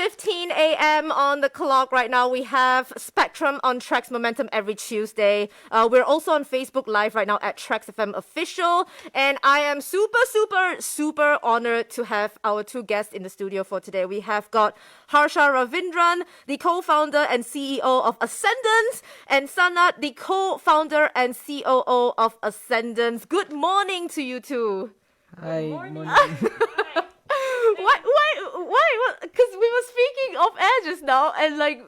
11:15 a.m. on the clock right now. We have Spectrum on Traxx Momentum every Tuesday. We're also on Facebook Live right now at Traxx FM Official. And I am super honored to have our two guests in the studio for today. We have got Harsha Ravindran, the co-founder and CEO of Ascendance, and Sanadt, the co-founder and COO of Ascendance. Good morning to you two. Hi, morning. Why? Because we were speaking off air just now, and like,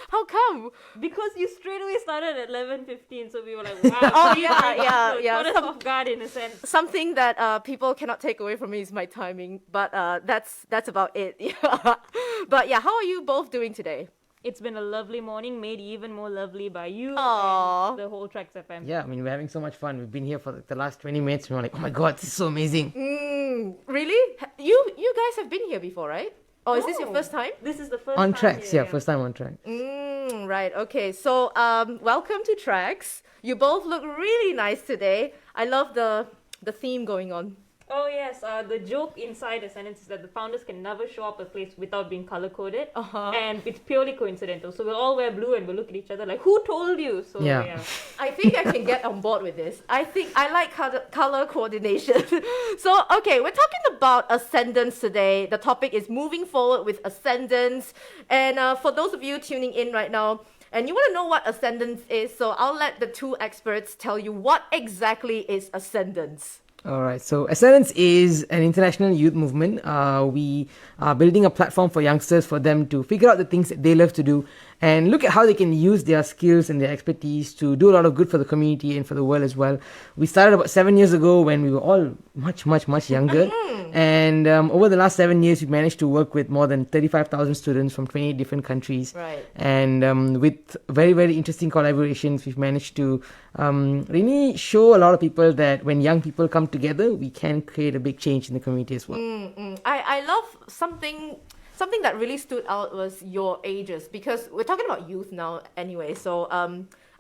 how come? Because you straight away started at 11:15, so we were like, wow. Oh yeah. Caught us off guard in a sense. Something that people cannot take away from me is my timing, but that's about it. Yeah. But yeah, how are you both doing today? It's been a lovely morning, made even more lovely by you Aww. and the whole Traxx FM. Yeah, I mean, we're having so much fun. We've been here for the last 20 minutes. And we're like, oh my God, this is so amazing. Really? You guys have been here before, right? Or is this your first time? This is the first On time. Traxx, yeah, first time on Traxx. Right, okay. So, welcome to Traxx. You both look really nice today. I love the theme going on. Oh yes, the joke inside Ascendance is that the founders can never show up a place without being color-coded. And it's purely coincidental. So we'll all wear blue and we'll look at each other like, who told you? So yeah. I think I can get on board with this. I think I like color coordination. So, okay, we're talking about Ascendance today. The topic is moving forward with Ascendance. And for those of you tuning in right now, and you want to know what Ascendance is, so I'll let the two experts tell you what exactly is Ascendance. All right, so Ascendance is an international youth movement. We are building a platform for youngsters for them to figure out the things that they love to do and look at how they can use their skills and their expertise to do a lot of good for the community and for the world as well. We started about 7 years ago when we were all much younger. And over the last 7 years, we managed to work with more than 35,000 students from 28 different countries. Right. And with very interesting collaborations, we've managed to really show a lot of people that when young people come together, we can create a big change in the community as well. I love something that really stood out was your ages, because we're talking about youth now anyway. So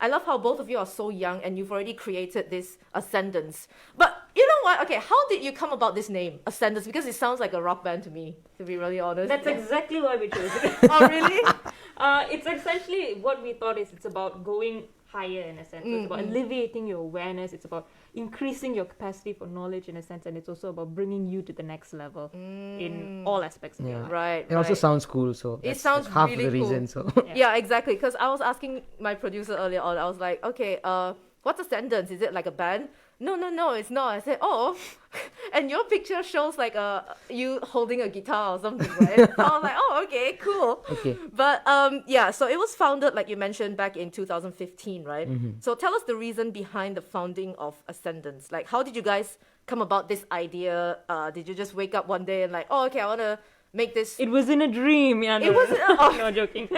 I love how both of you are so young and you've already created this Ascendance. But you know what? Okay, how did you come about this name, Ascendance? Because it sounds like a rock band to me, to be really honest. That's exactly why we chose it. Oh, really? It's essentially what we thought is it's about going higher in a sense. So it's about alleviating your awareness. It's about increasing your capacity for knowledge in a sense, and it's also about bringing you to the next level in all aspects of your life. Right. It also sounds cool, so it sounds half really of the cool. reason. So Yeah, exactly. Because I was asking my producer earlier on. I was like, okay, what's Ascendance? Is it like a band? No, it's not. I said, oh, and your picture shows like you holding a guitar or something, right? So I was like, oh, okay, cool. Okay. But yeah, so it was founded, like you mentioned, back in 2015, right? So tell us the reason behind the founding of Ascendance. Like, how did you guys come about this idea? Did you just wake up one day and like, oh, okay, I want to make this? It was in a dream. Yeah, no, It wasn't. no joking.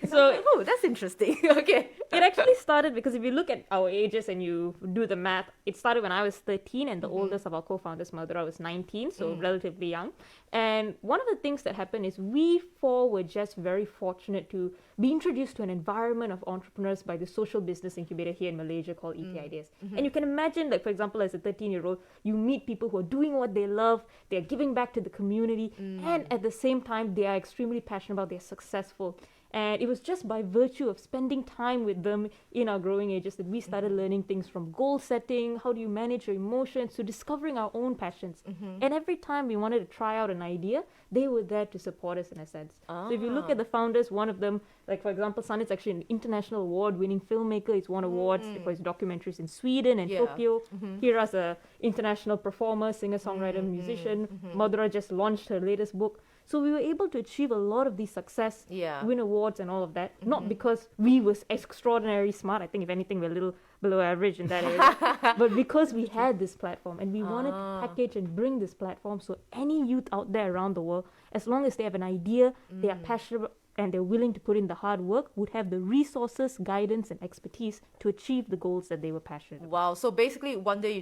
So oh, that's interesting. Okay. it actually started because if you look at our ages and you do the math, it started when I was 13 and the oldest of our co-founders, Madhura, was 19, so relatively young. And one of the things that happened is we four were just very fortunate to be introduced to an environment of entrepreneurs by the social business incubator here in Malaysia called ET Ideas. And you can imagine, like, for example, as a 13-year-old, you meet people who are doing what they love, they're giving back to the community, and at the same time, they are extremely passionate about, they're successful. And it was just by virtue of spending time with them in our growing ages that we started learning things from goal setting, how do you manage your emotions, to discovering our own passions. And every time we wanted to try out an idea, they were there to support us in a sense. So if you look at the founders, one of them, like for example, Sanadt is actually an international award-winning filmmaker. He's won awards for his documentaries in Sweden and Tokyo. Hira's an international performer, singer-songwriter, musician. Madhura just launched her latest book. So we were able to achieve a lot of these success, win awards and all of that, not because we was extraordinarily smart. I think if anything, we're a little below average in that area, but because we had this platform and we wanted to package and bring this platform so any youth out there around the world, as long as they have an idea, they are passionate and they're willing to put in the hard work, would have the resources, guidance and expertise to achieve the goals that they were passionate about. Wow. So basically one day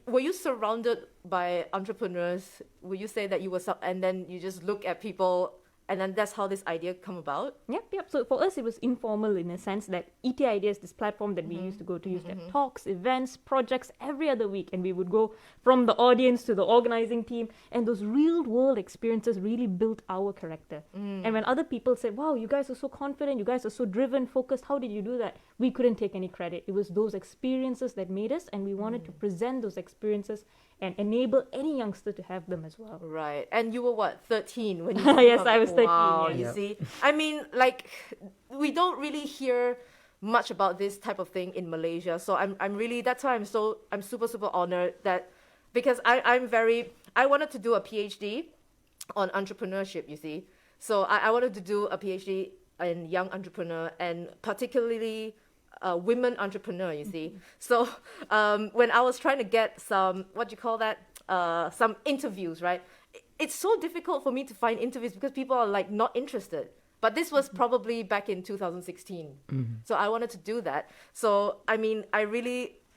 were you surrounded by entrepreneurs? Would you say that you were and then you just look at people and then that's how this idea come about. Yep. So for us, it was informal in a sense that ET Ideas, this platform that we used to go to, used to have talks, events, projects every other week. And we would go from the audience to the organizing team. And those real world experiences really built our character. And when other people said, wow, you guys are so confident, you guys are so driven, focused, how did you do that? We couldn't take any credit. It was those experiences that made us, and we wanted to present those experiences and enable any youngster to have them as well. Right. And you were what, 13 when you Yes, I was 13. Wow, yes. you see. I mean, like, we don't really hear much about this type of thing in Malaysia. So I'm really, that's why I'm super, super honored that, because I wanted to do a PhD on entrepreneurship, you see. So I wanted to do a PhD in young entrepreneur, and particularly women entrepreneur, you see. So when I was trying to get some, what do you call that? Some interviews, right? It's so difficult for me to find interviews because people are like not interested. But this was probably back in 2016. So I wanted to do that. So, I mean,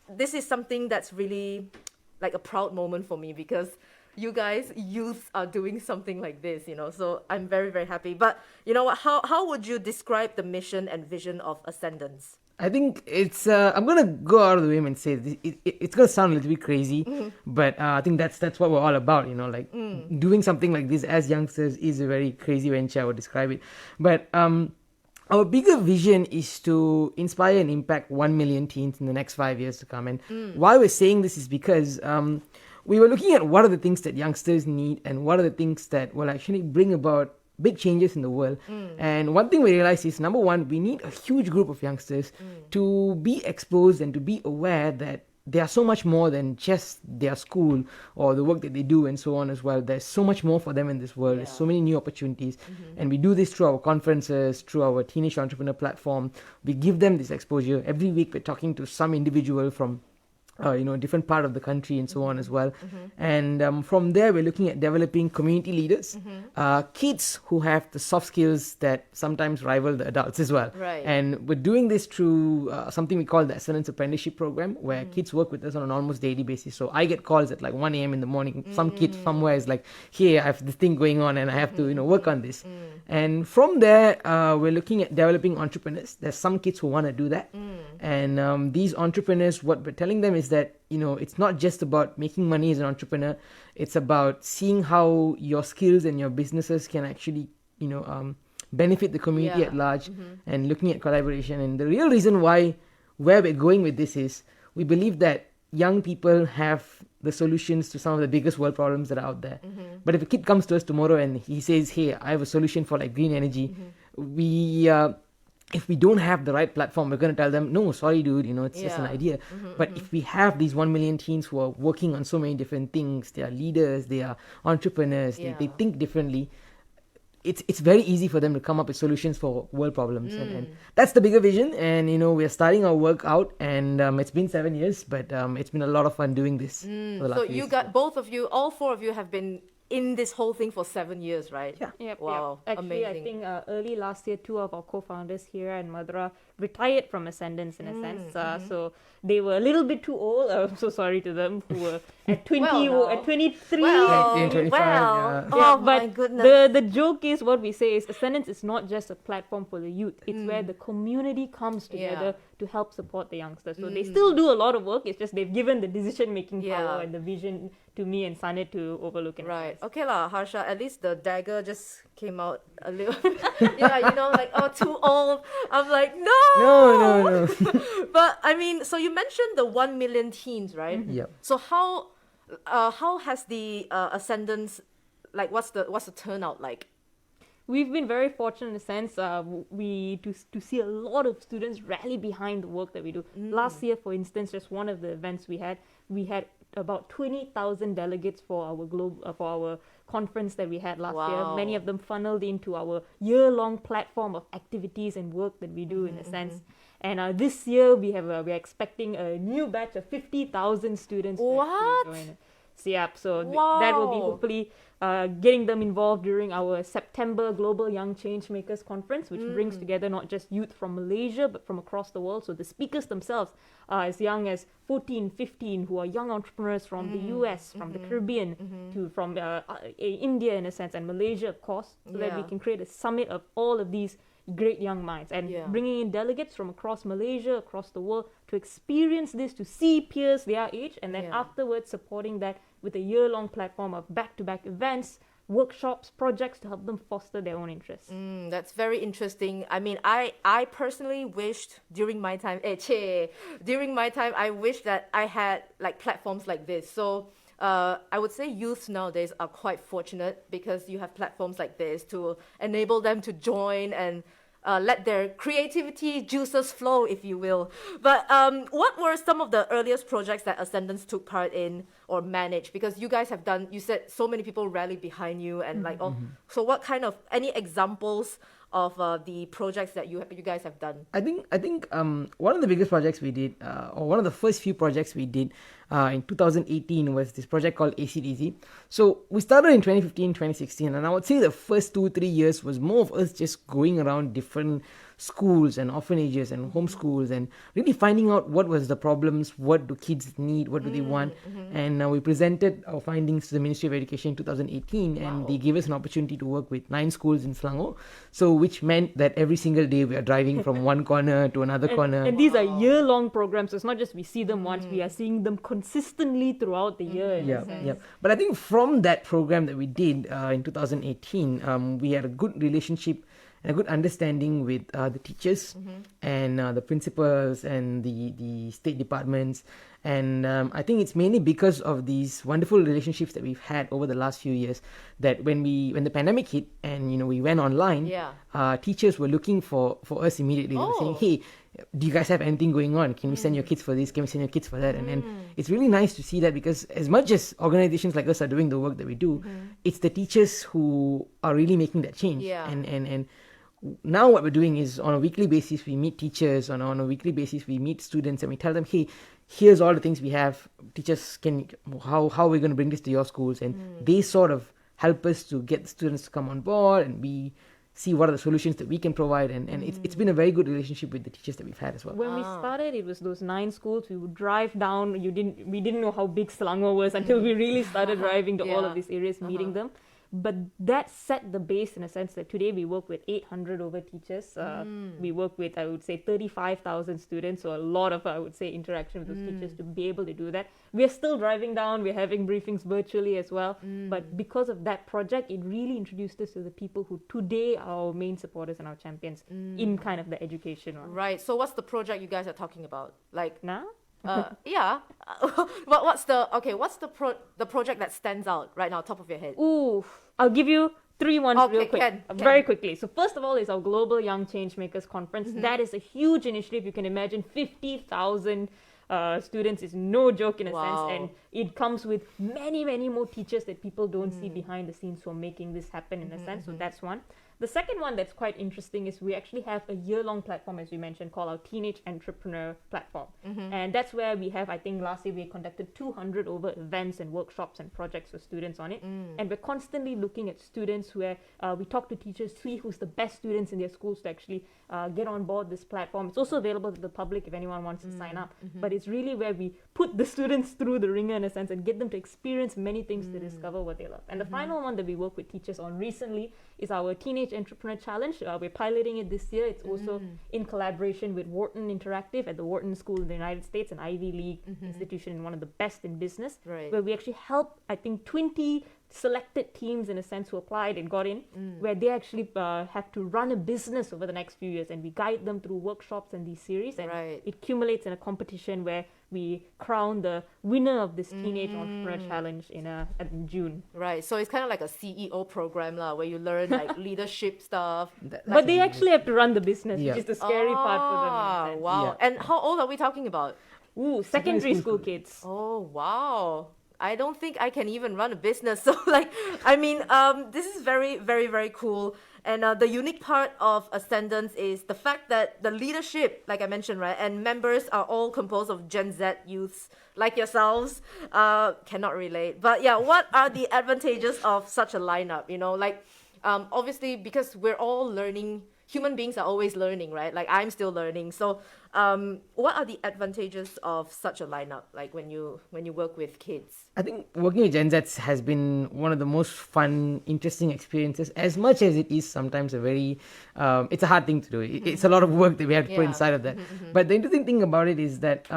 this is something that's really like a proud moment for me, because you guys, youth, are doing something like this, you know. So I'm very, very happy. But you know what? How would you describe the mission and vision of Ascendance? I think it's. I'm gonna go out of the way and say this, it's gonna sound a little bit crazy, but I think that's what we're all about. You know, like doing something like this as youngsters is a very crazy venture. I would describe it, but our bigger vision is to inspire and impact 1 million teens in the next 5 years to come. And why we're saying this is because we were looking at what are the things that youngsters need and what are the things that will actually bring about big changes in the world. And one thing we realized is, number one, we need a huge group of youngsters to be exposed and to be aware that they are so much more than just their school or the work that they do and so on as well. There's so much more for them in this world. There's so many new opportunities. And we do this through our conferences, through our Teenage Entrepreneur platform. We give them this exposure. Every week we're talking to some individual from different part of the country and so on as well. And from there, we're looking at developing community leaders, kids who have the soft skills that sometimes rival the adults as well. Right. And we're doing this through something we call the Ascendance Apprenticeship Program, where kids work with us on an almost daily basis. So I get calls at like 1 a.m. in the morning. Some kid somewhere is like, hey, I have this thing going on and I have to, work on this. And from there, we're looking at developing entrepreneurs. There's some kids who want to do that. And these entrepreneurs, what we're telling them is that, it's not just about making money as an entrepreneur. It's about seeing how your skills and your businesses can actually, benefit the community at large, and looking at collaboration. And the real reason where we're going with this is we believe that young people have the solutions to some of the biggest world problems that are out there. But if a kid comes to us tomorrow and he says, hey, I have a solution for like green energy, if we don't have the right platform, we're going to tell them, no, sorry, dude, it's just an idea. But if we have these 1 million teens who are working on so many different things, they are leaders, they are entrepreneurs, they think differently, it's very easy for them to come up with solutions for world problems. And that's the bigger vision. And, we're starting our work out, and it's been 7 years, but it's been a lot of fun doing this. For the last So few you years. got, both of you, all four of you have been in this whole thing for 7 years, right? Yeah. Yep, Wow, yep. Actually, amazing. I think early last year, 2 of our co-founders here and Madhura retired from Ascendance in a sense. So they were a little bit too old. I'm so sorry to them who were at 20, Well, at 23. Well, Yeah, 25, well, yeah. oh but my goodness. the joke is, what we say is, Ascendance is not just a platform for the youth. It's where the community comes together to help support the youngsters. So they still do a lot of work. It's just they've given the decision-making power and the vision to me and Sanadt to overlook and Right. advise. Okay lah, Harsha, at least the dagger just came out a little. Like, oh, too old. I'm like, no! No. But, I mean, so you mentioned the 1 million teens, right? Yep. So how has the Ascendance, like, what's the turnout like? We've been very fortunate in a sense. To see a lot of students rally behind the work that we do. Last year, for instance, just one of the events we had about 20,000 delegates for our conference that we had last year. Wow. Many of them funneled into our year-long platform of activities and work that we do in a sense. And this year we're expecting a new batch of 50,000 students to actually What? join. SIAP. So that will be Wow. hopefully getting them involved during our September Global Young Changemakers Conference, which brings together not just youth from Malaysia, but from across the world. So the speakers themselves are as young as 14, 15, who are young entrepreneurs from the US, from the Caribbean, to from India in a sense, and Malaysia, of course, so that we Yeah. can create a summit of all of these great young minds and Yeah. bringing in delegates from across Malaysia, across the world to experience this, to see peers their age, and then Yeah. afterwards supporting that with a year-long platform of back-to-back events, workshops, projects to help them foster their own interests. That's very interesting. I mean, I personally wished during my time, during my time, I wish that I had like platforms like this. So I would say youths nowadays are quite fortunate because you have platforms like this to enable them to join and let their creativity juices flow, if you will. But what were some of the earliest projects that Ascendance took part in or managed? Because you guys have done, you said so many people rallied behind you and like, so what kind of, any examples of the projects that you guys have done? I think one of the biggest projects we did, or one of the first few projects we did in 2018 was this project called ACDC. So we started in 2015, 2016, and I would say the first 2-3 years was more of us just going around different schools and orphanages and homeschools and really finding out what was the problems, what do kids need, what do they want, and we presented our findings to the Ministry of Education in 2018, and they gave us an opportunity to work with 9 schools in Selangor. So which meant that every single day we are driving from one corner to another corner. And these are year-long programs, so it's not just we see them once, we are seeing them consistently throughout the year. in a Yeah, sense. yeah. But I think from that program that we did in 2018, we had a good relationship and a good understanding with the teachers and the principals and the state departments. And I think it's mainly because of these wonderful relationships that we've had over the last few years that when the pandemic hit and we went online, teachers were looking for us immediately. They were saying, hey, do you guys have anything going on? Can we send your kids for this? Can we send your kids for that? And it's really nice to see that because as much as organizations like us are doing the work that we do, it's the teachers who are really making that change. Yeah. And now what we're doing is on a weekly basis we meet teachers, on a weekly basis we meet students, and we tell them, hey, here's all the things we have. Teachers, how are we going to bring this to your schools? And they sort of help us to get the students to come on board, and we see what are the solutions that we can provide, and it's been a very good relationship with the teachers that we've had as well. When we started, it was those 9 schools. We would drive down. We didn't know how big Selangor was until we really started driving to all of these areas, meeting them. But that set the base in a sense that today we work with 800 over teachers. We work with, I would say, 35,000 students. So a lot of, I would say, interaction with those teachers to be able to do that. We're still driving down. We're having briefings virtually as well. But because of that project, it really introduced us to the people who today are our main supporters and our champions in kind of the education one. Right. So what's the project you guys are talking about? Like, Now? yeah. what's the project that stands out right now, top of your head? Ooh, I'll give you 3 ones Okay, real quick, very quickly. So first of all is our Global Young Changemakers Conference. That is a huge initiative. You can imagine 50,000 students is no joke in a sense, and it comes with many, many more teachers that people don't see behind the scenes who are making this happen in a sense. So that's one. The second one that's quite interesting is we actually have a year-long platform, as we mentioned, called our Teenage Entrepreneur Platform. And that's where we have, I think last year we conducted 200 over events and workshops and projects for students on it. And we're constantly looking at students where we talk to teachers, see who's the best students in their schools to actually get on board this platform. It's also available to the public if anyone wants to sign up. But it's really where we put the students through the ringer in a sense and get them to experience many things to discover what they love. And the final one that we work with teachers on recently is our Teenage Entrepreneur Challenge. We're piloting it this year. It's also in collaboration with Wharton Interactive at the Wharton School in the United States, an Ivy League institution and one of the best in business, where we actually help, I think, 20 selected teams in a sense who applied and got in, where they actually have to run a business over the next few years, and we guide them through workshops and these series, and it accumulates in a competition where we crown the winner of this Teenage Entrepreneur Challenge in June. Right, so it's kind of like a CEO program where you learn like leadership stuff. But they actually have to run the business, which is the scary part for them. in a sense. Wow. Yeah. And how old are we talking about? Ooh, secondary school kids. Oh, wow. I don't think I can even run a business. So, I mean, this is very, very, very cool. And the unique part of Ascendance is the fact that the leadership, like I mentioned, right, and members are all composed of Gen Z youths like yourselves. Cannot relate. But yeah, what are the advantages of such a lineup? Like obviously, because we're all learning, human beings are always learning, right? Like I'm still learning. So what are the advantages of such a lineup, like when you work with kids? I think working with Gen Zs has been one of the most fun, interesting experiences, as much as it is sometimes a very, it's a hard thing to do. It's a lot of work that we have to put inside of that. But the interesting thing about it is that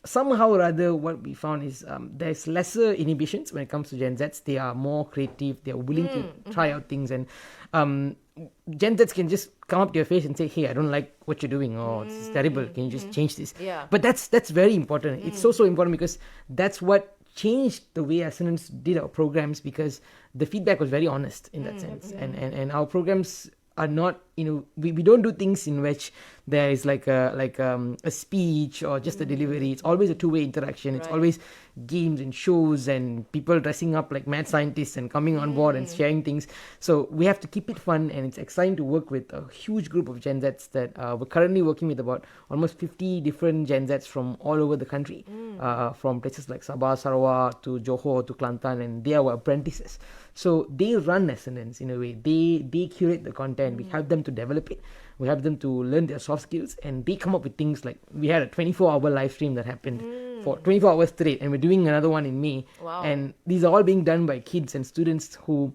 somehow or other, what we found is there's lesser inhibitions when it comes to Gen Zs. They are more creative. They are willing to try out things. And Gen Zs can just come up to your face and say, hey, I don't like what you're doing, or it's terrible. Can you just change this? Yeah. But that's very important. It's so important because that's what changed the way Ascendance did our programs, because the feedback was very honest in that sense. And our programs are not, we don't do things in which there is like a speech or just a delivery. It's always a two-way interaction. It's always games and shows and people dressing up like mad scientists and coming on board and sharing things. So we have to keep it fun, and it's exciting to work with a huge group of Gen Zs that we're currently working with about almost 50 different Gen Zs from all over the country, from places like Sabah, Sarawak to Johor to Kelantan, and they are our apprentices. So they run Ascendance in a way. They curate the content. We help them to develop it. We help them to learn their soft skills, and they come up with things like, we had a 24-hour live stream that happened for 24 hours straight, and we're doing another one in May. Wow. And these are all being done by kids and students who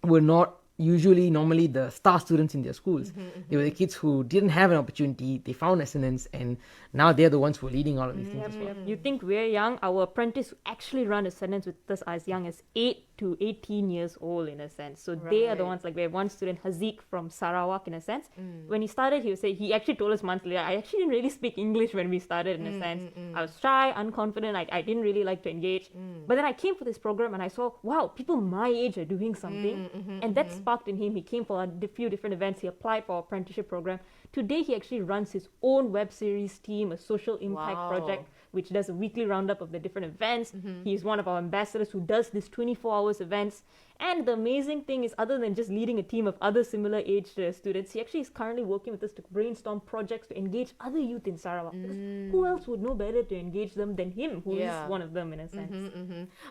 were not normally the star students in their schools. They were the kids who didn't have an opportunity. They found Ascendance, and now they're the ones who are leading all of these things as well. You think we're young? Our apprentice who actually run Ascendance with us are as young as 8 to 18 years old, in a sense. So they are the ones, like we have one student, Haziq from Sarawak, in a sense. When he started, he actually told us months later, I actually didn't really speak English when we started, in a sense. I was shy, unconfident, I didn't really like to engage. But then I came for this program and I saw, wow, people my age are doing something. And that sparked in him. He came for a few different events. He applied for our apprenticeship program. Today, he actually runs his own web series team, a social impact project, which does a weekly roundup of the different events. He's one of our ambassadors who does this 24 hours events. And the amazing thing is, other than just leading a team of other similar age students, he actually is currently working with us to brainstorm projects to engage other youth in Sarawak. Who else would know better to engage them than him, who is one of them, in a sense.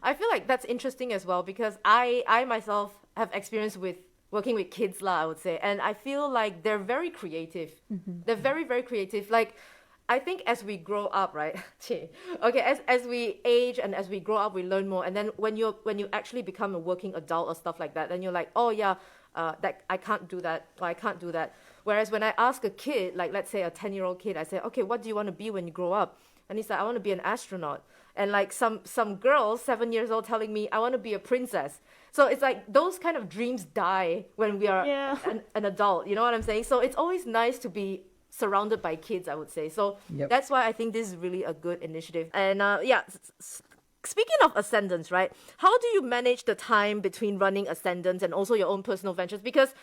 I feel like that's interesting as well, because I myself have experience with working with kids I would say, and I feel like they're very creative. They're very, very creative. Like, I think as we grow up, right? As we age and as we grow up, we learn more. And then when you actually become a working adult or stuff like that, then you're like, oh yeah, that I can't do that, or I can't do that. Whereas when I ask a kid, like let's say a 10-year-old kid, I say, okay, what do you want to be when you grow up? And he's like, I want to be an astronaut. And like some girls, 7 years old, telling me, I want to be a princess. So it's like those kind of dreams die when we are an adult. You know what I'm saying? So it's always nice to be surrounded by kids, I would say. So that's why I think this is really a good initiative. And speaking of Ascendance, right? How do you manage the time between running Ascendance and also your own personal ventures? Because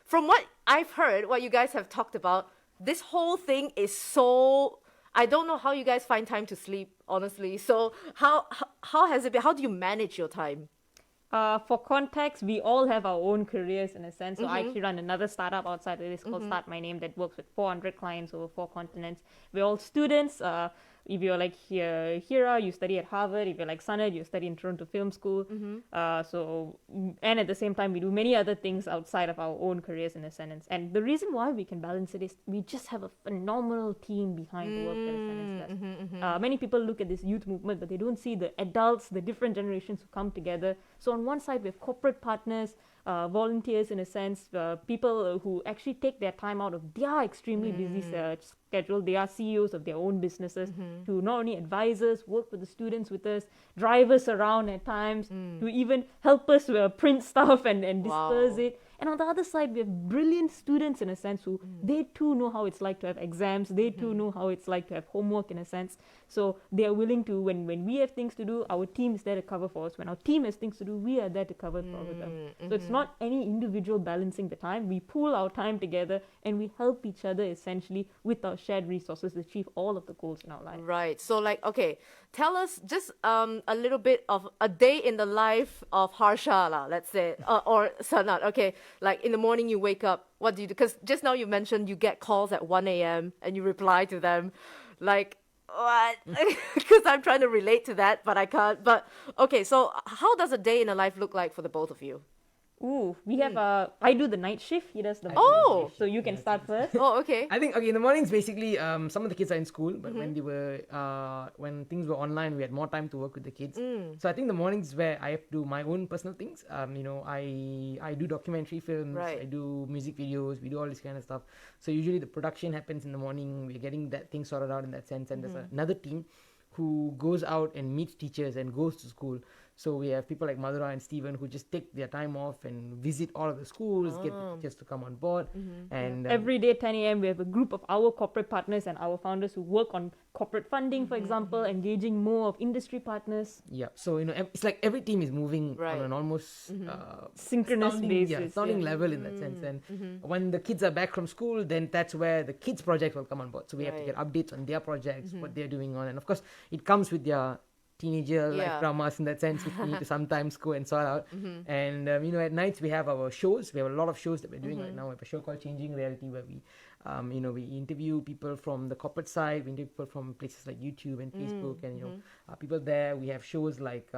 from what I've heard, what you guys have talked about, this whole thing is so... I don't know how you guys find time to sleep, honestly. So how has it been? How do you manage your time? For context, we all have our own careers, in a sense. So I actually run another startup outside of this called Start My Name that works with 400 clients over 4 continents. We're all students. If you're like Hira, you study at Harvard. If you're like Sanadt, you study in Toronto Film School. And at the same time, we do many other things outside of our own careers, in Ascendance. And the reason why we can balance it is we just have a phenomenal team behind the work that Ascendance does. Many people look at this youth movement, but they don't see the adults, the different generations who come together. So on one side, we have corporate partners, volunteers, in a sense, people who actually take their time out of their extremely busy schedule. They are CEOs of their own businesses, to not only advise us, work with the students with us, drive us around at times, to even help us print stuff and disperse it. And on the other side, we have brilliant students, in a sense, who they too know how it's like to have exams. They too know how it's like to have homework, in a sense. So they are willing to, when we have things to do, our team is there to cover for us. When our team has things to do, we are there to cover for them. So it's not any individual balancing the time. We pool our time together and we help each other, essentially, with our shared resources to achieve all of the goals in our life. Right. So, like, okay, tell us just a little bit of a day in the life of Harsha, lah, let's say, or Sanadt. Okay, like in the morning you wake up, what do you do? Because just now you mentioned you get calls at 1 a.m. and you reply to them. Like, what? Because I'm trying to relate to that, but I can't. But, okay, so how does a day in the life look like for the both of you? Ooh, we have I do the night shift. He does the morning Oh! shift. So you can start first. Oh, okay. I think, okay, in the mornings, basically, some of the kids are in school, but when they were, when things were online, we had more time to work with the kids. So I think the mornings is where I have to do my own personal things. You know, I do documentary films, Right. I do music videos, we do all this kind of stuff. So usually the production happens in the morning, we're getting that thing sorted out in that sense, and there's another team who goes out and meets teachers and goes to school. So we have people like Madhura and Stephen who just take their time off and visit all of the schools, get the teachers to come on board. And Every day, 10 a.m., we have a group of our corporate partners and our founders who work on corporate funding, for example, engaging more of industry partners. yeah, so you know, it's like every team is moving Right. on an almost Synchronous basis, sounding yeah. level in that sense. And when the kids are back from school, then that's where the kids' project will come on board. So we have to get updates on their projects, what they're doing on, and of course, it comes with their teenager Yeah. life dramas in that sense, which we need to sometimes go and sort out. And you know, at nights we have our shows. We have a lot of shows that we're doing right now. We have a show called Changing Reality, where we you know, we interview people from the corporate side, we interview people from places like YouTube and Facebook, and you know, people there. We have shows like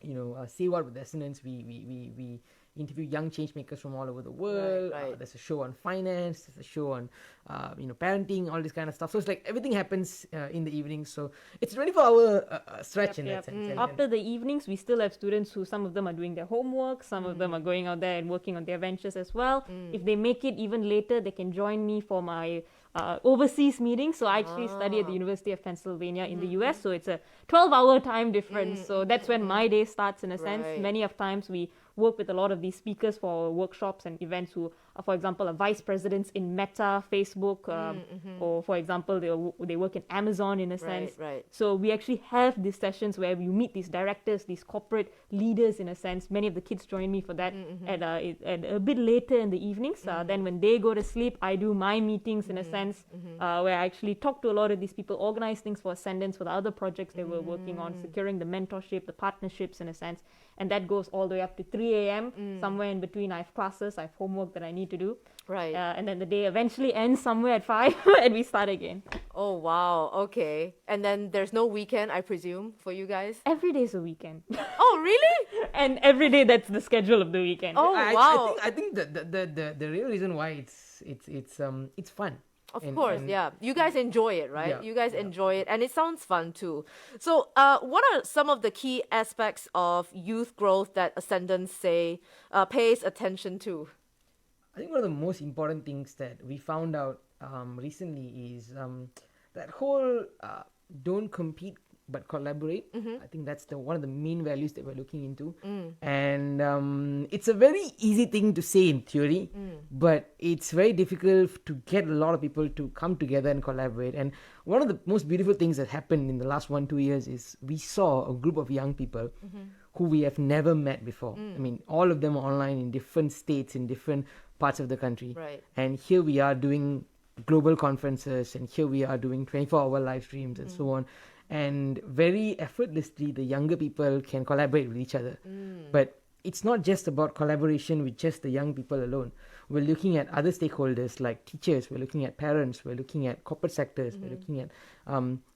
you know, Say What with Ascendance. We interview young change makers from all over the world. Right. There's a show on finance. There's a show on you know, parenting, all this kind of stuff. So it's like everything happens in the evening. So it's a 24-hour stretch in that sense. And- After the evenings, we still have students who, some of them are doing their homework, some of them are going out there and working on their ventures as well. If they make it even later, they can join me for my overseas meeting. So I actually study at the University of Pennsylvania in the US. So it's a 12-hour time difference. So that's when my day starts in a sense. Right. Many of times we work with a lot of these speakers for workshops and events who are, for example, are vice presidents in Meta, Facebook, or for example, they work in Amazon in a sense. Right. So we actually have these sessions where we meet these directors, these corporate leaders in a sense. Many of the kids join me for that at a bit later in the evenings. Then when they go to sleep, I do my meetings in a sense where I actually talk to a lot of these people, organize things for Ascendance, for the other projects they were working on, securing the mentorship, the partnerships in a sense. And that goes all the way up to 3 a.m. Somewhere in between, I have classes, I have homework that I need to do. Right. And then the day eventually ends somewhere at 5 and we start again. Oh, wow. Okay. And then there's no weekend, I presume, for you guys? Every day is a weekend. Oh, really? And every day that's the schedule of the weekend. Oh, wow. I think the real reason why it's fun. Of And- course, and- yeah. You guys enjoy it, right? Yeah, You guys enjoy it, and it sounds fun too. So, what are some of the key aspects of youth growth that Ascendance pays attention to? I think one of the most important things that we found out recently is that whole don't compete but collaborate. I think that's one of the main values that we're looking into. And it's a very easy thing to say in theory, but it's very difficult to get a lot of people to come together and collaborate. And one of the most beautiful things that happened in the last 1-2 years is we saw a group of young people who we have never met before. I mean, all of them are online in different states, in different parts of the country. Right. And here we are doing global conferences, and here we are doing 24-hour live streams and so on. And very effortlessly, the younger people can collaborate with each other. But it's not just about collaboration with just the young people alone. We're looking at other stakeholders like teachers, we're looking at parents, we're looking at corporate sectors, we're looking at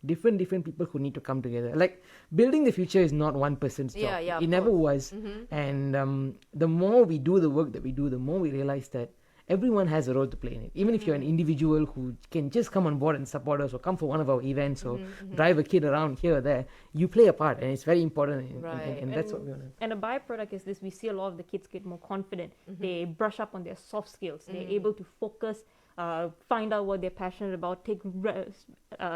different people who need to come together. Like, building the future is not one person's job. Yeah, of it never course. was. And the more we do the work that we do, the more we realize that everyone has a role to play in it. Even if you're an individual who can just come on board and support us, or come for one of our events, or drive a kid around here or there, you play a part, and it's very important. And that's what we want to. And a byproduct is this: we see a lot of the kids get more confident. They brush up on their soft skills. They're able to focus, find out what they're passionate about, take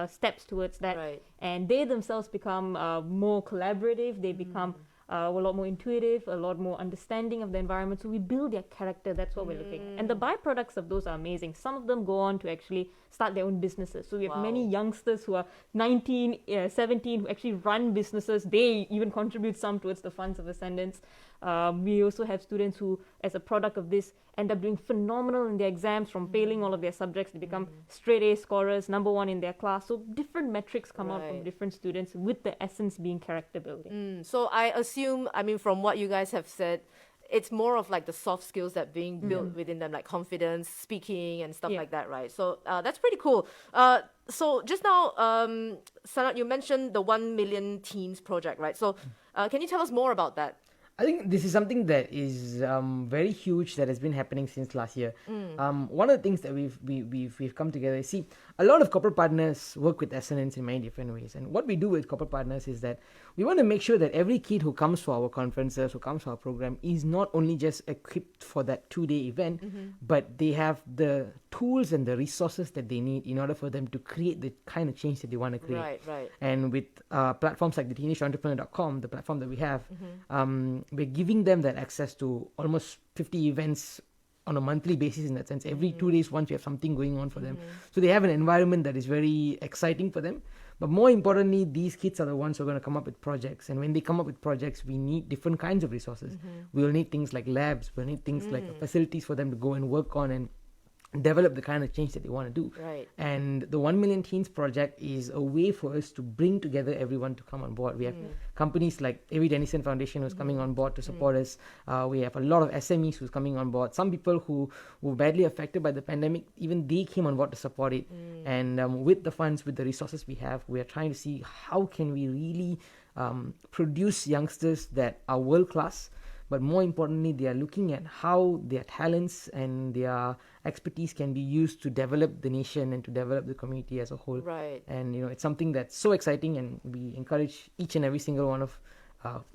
steps towards that. Right. And they themselves become more collaborative. They become a lot more intuitive, a lot more understanding of the environment. So we build their character. That's what we're looking at. And the byproducts of those are amazing. Some of them go on to actually start their own businesses. So we have many youngsters who are 19, 17 who actually run businesses. They even contribute some towards the funds of Ascendance. We also have students who, as a product of this, end up doing phenomenal in their exams, from failing all of their subjects, they become straight A scorers, number one in their class. So different metrics come out from Right. different students, with the essence being character building. So I assume, I mean, from what you guys have said, it's more of like the soft skills that being built within them, like confidence, speaking, and stuff Yeah. like that, right? So that's pretty cool. So just now, Sanadt, you mentioned the 1 Million Teens project, right? So can you tell us more about that? I think this is something that is very huge, that has been happening since last year. One of the things that we've come together is, see, a lot of corporate partners work with Ascendance in many different ways. And what we do with corporate partners is that we want to make sure that every kid who comes for our conferences, who comes for our program, is not only just equipped for that 2-day event, but they have the tools and the resources that they need in order for them to create the kind of change that they want to create. Right. And with platforms like the teenageentrepreneur.com, the platform that we have, we're giving them that access to almost 50 events on a monthly basis. In that sense, every 2 days once we have something going on for them, so they have an environment that is very exciting for them. But more importantly, these kids are the ones who are going to come up with projects, and when they come up with projects, we need different kinds of resources. We'll need things like labs, we'll need things like facilities for them to go and work on and develop the kind of change that they want to do. Right. And the 1 Million Teens project is a way for us to bring together everyone to come on board. We have companies like Avi Dennison Foundation who's coming on board to support us. We have a lot of SMEs who's coming on board. Some people who were badly affected by the pandemic, even they came on board to support it. And with the funds, with the resources we have, we are trying to see how can we really produce youngsters that are world class. But more importantly, they are looking at how their talents and their expertise can be used to develop the nation and to develop the community as a whole. Right. And it's something that's so exciting, and we encourage each and every single one of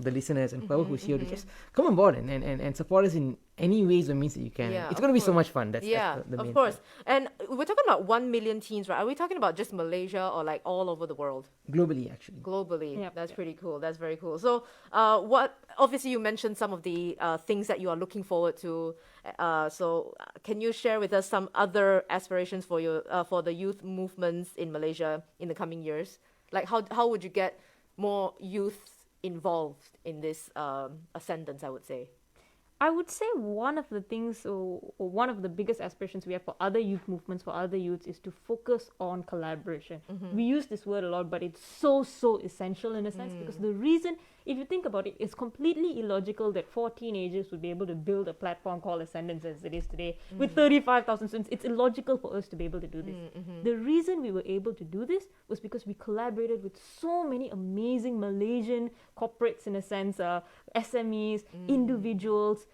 the listeners and whoever who's here to just come on board and support us in any ways or means that you can. Yeah, It's going to be so much fun. That's Yeah, the main of course. part. And we're talking about 1 million teens, right? Are we talking about just Malaysia or like all over the world? Globally, actually. Globally. Yep. That's pretty cool. That's very cool. So, obviously you mentioned some of the things that you are looking forward to. So, can you share with us some other aspirations for for the youth movements in Malaysia in the coming years? Like, how would you get more youth involved in this ascendance, I would say? I would say one of the things, or one of the biggest aspirations we have for other youth movements, for other youths, is to focus on collaboration. We use this word a lot, but it's so essential in a sense, because the reason, if you think about it, it's completely illogical that 4 teenagers would be able to build a platform called Ascendance as it is today with 35,000 students. It's illogical for us to be able to do this. The reason we were able to do this was because we collaborated with so many amazing Malaysian corporates, in a sense, SMEs, individuals,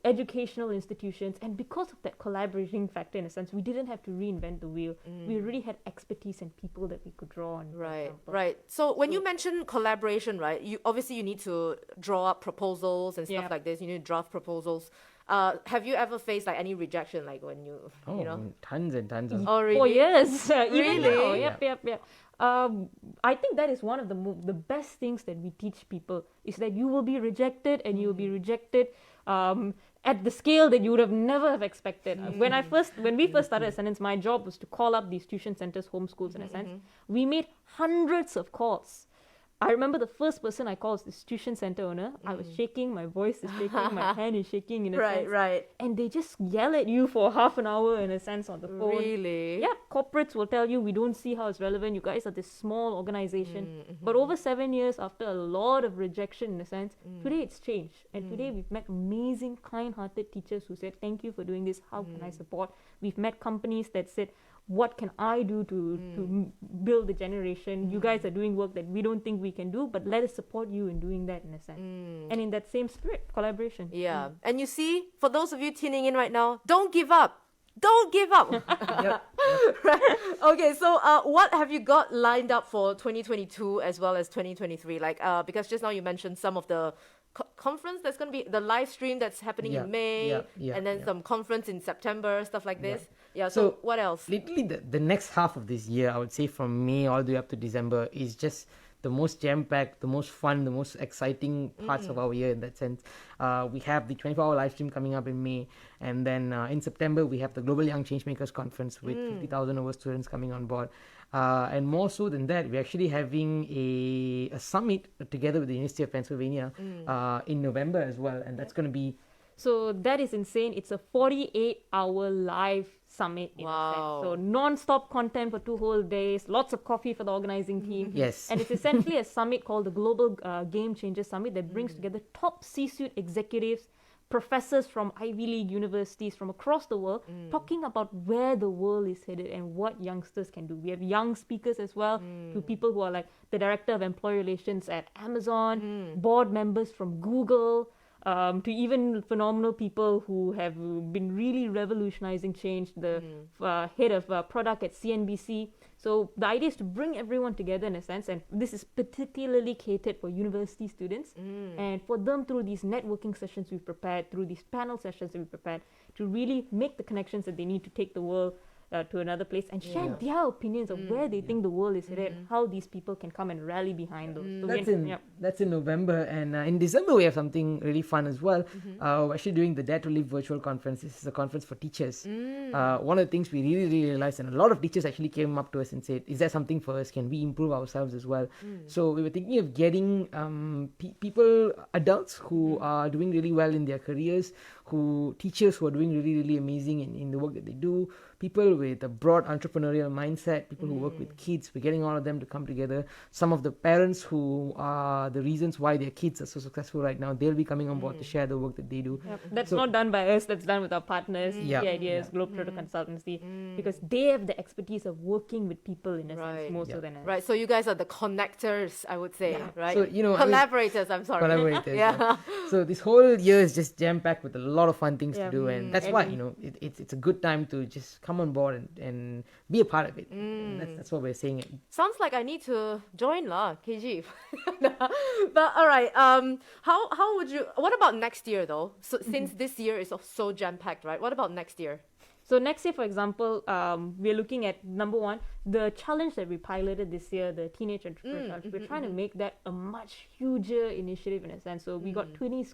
educational institutions, and because of that collaborating factor, in a sense, we didn't have to reinvent the wheel. We already had expertise and people that we could draw on. for Right, example. right. So when you mention collaboration, right, you need to draw up proposals and stuff Yeah. like this. You need to draft proposals. Have you ever faced like any rejection, like when you Tons and tons of. Oh, really? For years, even now. Really? Yep. I think that is one of the best things that we teach people, is that you will be rejected, and you will be rejected at the scale that you would have never have expected. When we first started Ascendance, my job was to call up these tuition centers, homeschools, in a sense. We made hundreds of calls. I remember the first person I called was this tuition center owner. I was shaking, my voice is shaking, my hand is shaking, in a sense. Right. And they just yell at you for half an hour, in a sense, on the phone. Really? Yeah, corporates will tell you, we don't see how it's relevant. You guys are this small organization. But over 7 years, after a lot of rejection, in a sense, today it's changed. And today we've met amazing, kind-hearted teachers who said, thank you for doing this. How can I support? We've met companies that said, what can I do to build the generation? You guys are doing work that we don't think we can do, but let us support you in doing that, in a sense. And in that same spirit, collaboration. Yeah. And you see, for those of you tuning in right now, don't give up. Don't give up. Right. Okay, so what have you got lined up for 2022 as well as 2023? Like, because just now you mentioned some of the conference that's going to be the live stream that's happening in May, and then some conference in September, stuff like this. Yeah. So what else? Literally, the next half of this year, I would say from May all the way up to December, is just the most jam-packed, the most fun, the most exciting parts of our year, in that sense. We have the 24-hour live stream coming up in May, and then in September we have the Global Young Changemakers Conference with 50,000 over students coming on board. And more so than that, we're actually having a summit together with the University of Pennsylvania in November as well, and that's going to be So that is insane. It's a 48-hour live summit in a sense. Wow. So non-stop content for 2 whole days, lots of coffee for the organizing team. Yes. And it's essentially a summit called the Global Game Changer Summit that brings together top C-suite executives, professors from Ivy League universities from across the world, talking about where the world is headed and what youngsters can do. We have young speakers as well, to people who are like the director of employee relations at Amazon, board members from Google, to even phenomenal people who have been really revolutionizing change, the head of product at CNBC. So the idea is to bring everyone together in a sense, and this is particularly catered for university students, and for them through these networking sessions we've prepared, through these panel sessions that we've prepared, to really make the connections that they need to take the world to another place and share their opinions of where they think the world is headed, how these people can come and rally behind those. So That's in November, and in December we have something really fun as well. We're actually doing the Dare to Live virtual conference. This is a conference for teachers. One of the things we really realized, and a lot of teachers actually came up to us and said, is there something for us? Can we improve ourselves as well? So we were thinking of getting people, adults who are doing really well in their careers, teachers who are doing really amazing in the work that they do, people with a broad entrepreneurial mindset, people who work with kids. We're getting all of them to come together. Some of the parents who are the reasons why their kids are so successful right now, they'll be coming on board to share the work that they do. That's not done by us, that's done with our partners, the ideas, Globetrotter Consultancy, because they have the expertise of working with people in a sense more so than us. Right, so you guys are the connectors, I would say, right? So, collaborators, I'm sorry. Collaborators. So this whole year is just jam-packed with a lot of fun things to do, and that's why, it's a good time to just come on board and be a part of it. And that's what we're saying. Sounds like I need to join KG. But all right, how would you? What about next year though? So since this year is so jam packed, right? What about next year? So next year, for example, we're looking at number one, the challenge that we piloted this year, the Teenage Entrepreneur Challenge. We're trying to make that a much huger initiative in a sense. So we got 20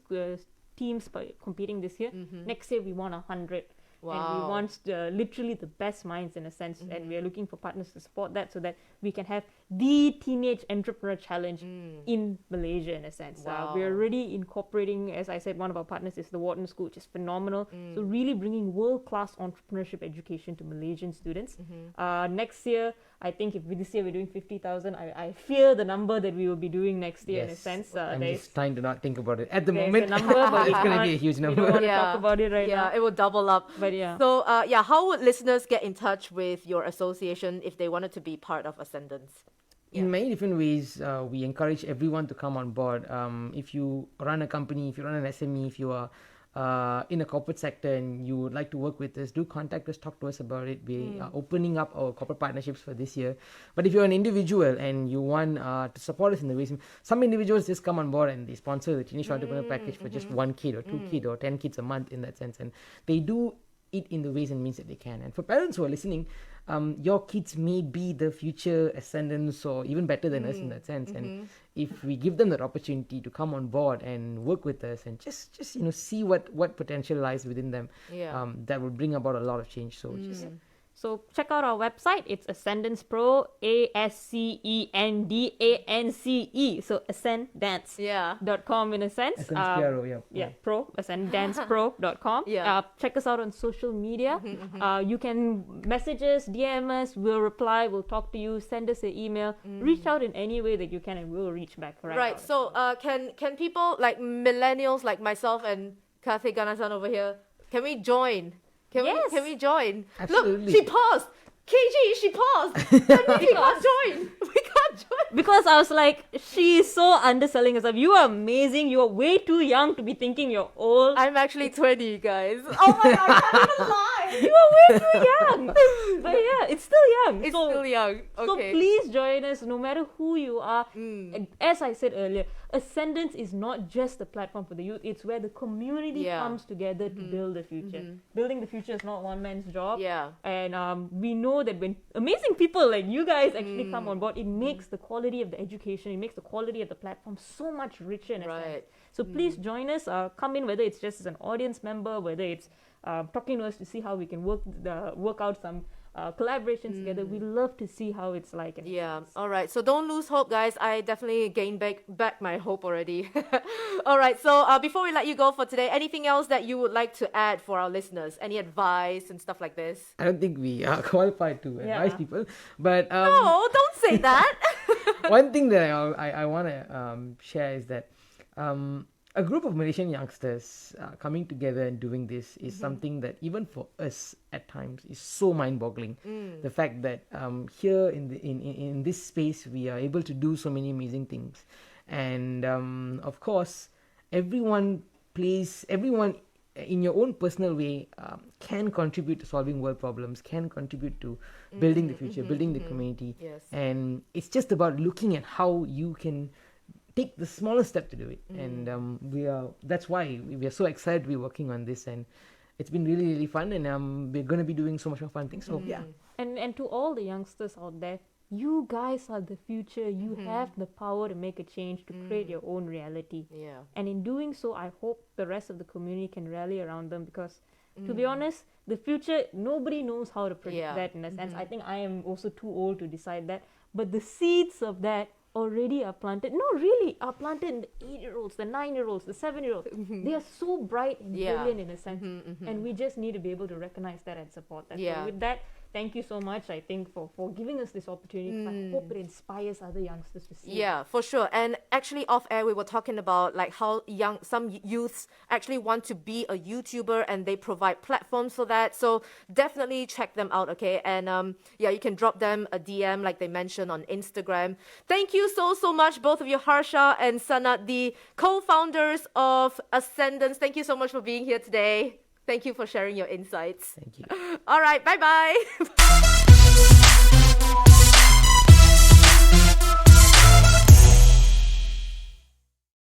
teams competing this year. Next year we want 100. Wow. And we want literally the best minds in a sense, and we are looking for partners to support that so that we can have the Teenage Entrepreneur Challenge in Malaysia in a sense. Wow. We're already incorporating, as I said, one of our partners is the Wharton School, which is phenomenal. So really bringing world-class entrepreneurship education to Malaysian students. Next year, I think if this year we're doing 50,000, I fear the number that we will be doing next year in a sense. I'm just trying to not think about it at the there's moment. a number, but It's going to be a huge we don't number. want to talk about it right now. It will double up. But yeah. So how would listeners get in touch with your association if they wanted to be part of Ascendance? In many different ways, we encourage everyone to come on board. If you run a company, if you run an SME, if you are in a corporate sector and you would like to work with us, do contact us, talk to us about it. We are opening up our corporate partnerships for this year. But if you're an individual and you want to support us in the ways, some individuals just come on board and they sponsor the Teenage Entrepreneur Package for just 1 kid or 2 kids or 10 kids a month in that sense. And they do it in the ways and means that they can. And for parents who are listening, your kids may be the future Ascendance or even better than us in that sense. And if we give them that opportunity to come on board and work with us and just see what potential lies within them, that will bring about a lot of change. So So check out our website. It's Ascendance Pro, ASCENDANCE. So ascendance.com in a sense. Pro, ascendancepro.com. Check us out on social media. You can message us, DM us, we'll reply, we'll talk to you, send us an email, reach out in any way that you can and we'll reach back. Right. So can people like millennials like myself and Kathy Ganasan over here, can we join? Can we join? Absolutely. Look, she paused. KG, she paused. That means we can't join. We can't join. Because I was like, she is so underselling herself. You are amazing. You are way too young to be thinking you're old. I'm actually 20, guys. Oh my god, I can't even lie. You are way too young. But yeah, it's still young. It's still young. Okay. So please join us no matter who you are. And as I said earlier, Ascendance is not just a platform for the youth. It's where the community comes together to build the future. Building the future is not one man's job. And we know that when amazing people like you guys actually come on board, it makes the quality of the education, it makes the quality of the platform so much richer in a sense. So please join us. Come in, whether it's just as an audience member, whether it's talking to us to see how we can work out some collaborations together. We love to see how it's like. And Yeah. All right. So don't lose hope, guys. I definitely gained back my hope already. All right. So before we let you go for today, anything else that you would like to add for our listeners? Any advice and stuff like this? I don't think we are qualified to advise people, but No, don't say that. one thing that I want to share is that a group of Malaysian youngsters coming together and doing this is something that even for us at times is so mind-boggling. The fact that here in this space we are able to do so many amazing things, and of course everyone in your own personal way can contribute to solving world problems, can contribute to building the future, building the community. Yes. And it's just about looking at how you can take the smallest step to do it. And that's why we are so excited to be working on this, and it's been really, really fun, and we're going to be doing so much more fun things. So yeah. And to all the youngsters out there, you guys are the future. You have the power to make a change, to create your own reality. Yeah. And in doing so, I hope the rest of the community can rally around them, because to be honest, the future, nobody knows how to predict that in a sense. I think I am also too old to decide that. But the seeds of that already are planted. No, really, are planted in the 8-year-olds, the 9-year-olds, the 7-year-olds. They are so bright and brilliant in a sense. And we just need to be able to recognize that and support that. So with that, thank you so much, I think, for giving us this opportunity. I hope it inspires other youngsters to see it. Yeah, for sure. And actually off air we were talking about like how some youths actually want to be a YouTuber, and they provide platforms for that. So definitely check them out, okay? And you can drop them a DM like they mentioned on Instagram. Thank you so much, both of you, Harsha and Sanadt, the co-founders of Ascendance. Thank you so much for being here today. Thank you for sharing your insights. Thank you. All right, bye-bye.